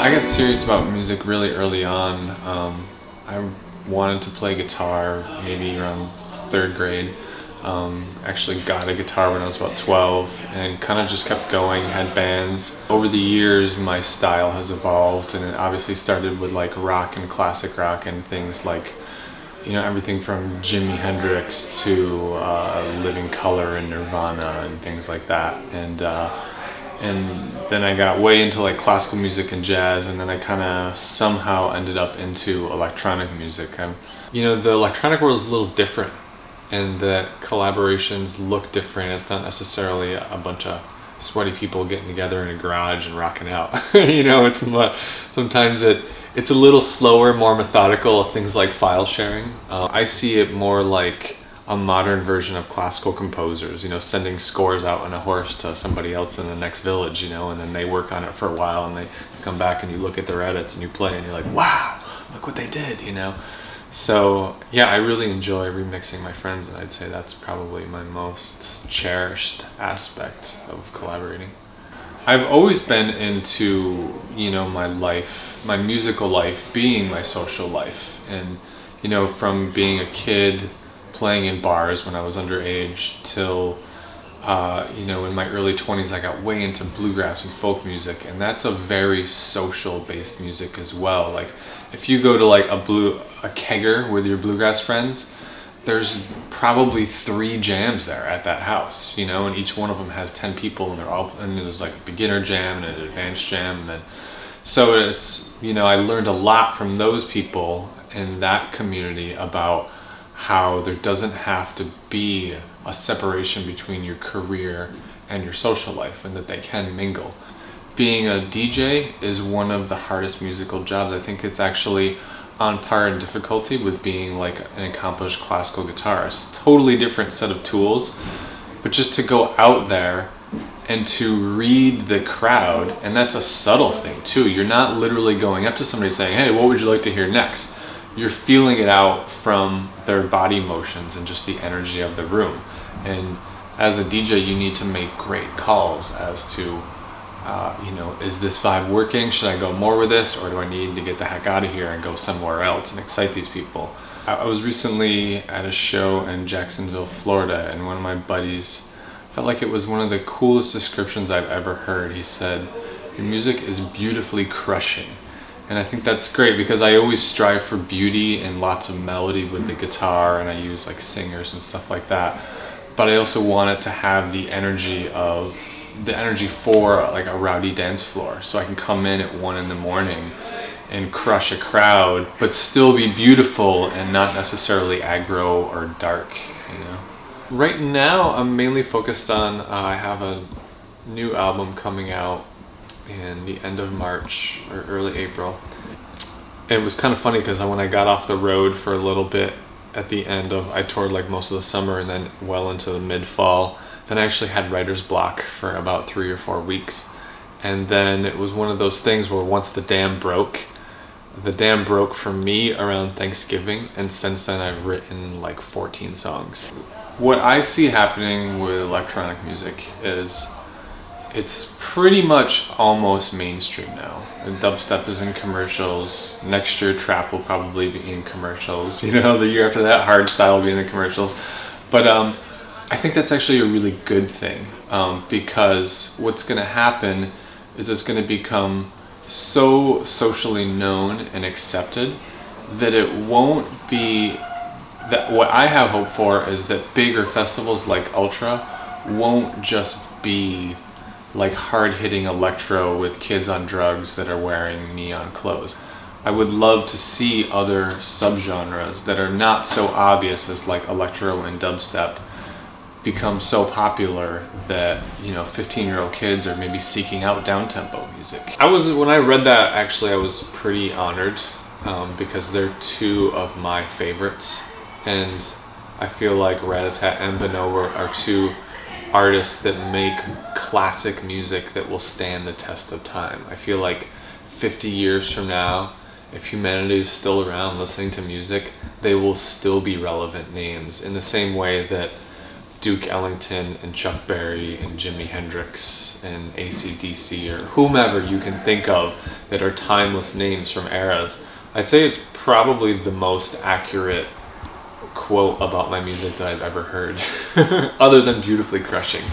I got serious about music really early on. I wanted to play guitar maybe around third grade. Actually got a guitar when I was about 12 and kind of just kept going, had bands. Over the years my style has evolved, and it obviously started with like rock and classic rock and things like, you know, everything from Jimi Hendrix to Living Colour and Nirvana and things like that. And then I got way into like classical music and jazz, and then I kind of somehow ended up into electronic music. You know, the electronic world is a little different, and the collaborations look different. It's not necessarily a bunch of sweaty people getting together in a garage and rocking out. You know, sometimes it's a little slower, more methodical of things like file sharing. I see it more like a modern version of classical composers, you know, sending scores out on a horse to somebody else in the next village, you know, and then they work on it for a while and they come back and you look at their edits and you play and you're like, wow, look what they did, you know. So yeah, I really enjoy remixing my friends, and I'd say that's probably my most cherished aspect of collaborating. I've always been into, you know, my life, my musical life being my social life. And, you know, from being a kid playing in bars when I was underage till, you know, in my early 20s, I got way into bluegrass and folk music, and that's a very social-based music as well. Like, if you go to like a kegger with your bluegrass friends, there's probably 3 jams there at that house, you know, and each one of them has 10 people, and there's like a beginner jam and an advanced jam, and then so it's, you know, I learned a lot from those people in that community about how there doesn't have to be a separation between your career and your social life, and that they can mingle. Being a DJ is one of the hardest musical jobs. I think it's actually on par in difficulty with being like an accomplished classical guitarist. Totally different set of tools, but just to go out there and to read the crowd, and that's a subtle thing too. You're not literally going up to somebody saying, hey, what would you like to hear next? You're feeling it out from their body motions and just the energy of the room. And as a DJ, you need to make great calls as to, you know, is this vibe working? Should I go more with this, or do I need to get the heck out of here and go somewhere else and excite these people? I was recently at a show in Jacksonville, Florida, and one of my buddies felt like it was one of the coolest descriptions I've ever heard. He said, your music is beautifully crushing. And I think that's great, because I always strive for beauty and lots of melody with the guitar, and I use like singers and stuff like that. But I also want it to have the energy for like a rowdy dance floor, so I can come in at 1 in the morning and crush a crowd, but still be beautiful and not necessarily aggro or dark, you know. Right now I'm mainly focused on, I have a new album coming out in the end of March or early April. It was kind of funny because when I got off the road for a little bit at the end of, I toured like most of the summer and then well into the mid-fall, then I actually had writer's block for about 3 or 4 weeks. And then it was one of those things where once the dam broke for me around Thanksgiving, and since then I've written like 14 songs. What I see happening with electronic music is it's pretty much almost mainstream now. And dubstep is in commercials. Next year, trap will probably be in commercials. You know, the year after that, hardstyle will be in the commercials. But I think that's actually a really good thing, because what's going to happen is it's going to become so socially known and accepted that it won't be that. What I have hope for is that bigger festivals like Ultra won't just be like hard-hitting electro with kids on drugs that are wearing neon clothes. I would love to see other subgenres that are not so obvious as like electro and dubstep become so popular that, you know, 15-year-old kids are maybe seeking out down-tempo music. When I read that, actually I was pretty honored, because they're 2 of my favorites, and I feel like Rat-a-tat and Bonobo are 2 artists that make classic music that will stand the test of time. I feel like 50 years from now, if humanity is still around listening to music, they will still be relevant names, in the same way that Duke Ellington and Chuck Berry and Jimi Hendrix and AC/DC or whomever you can think of that are timeless names from eras, I'd say it's probably the most accurate quote about my music that I've ever heard, other than Beautifully Crushing.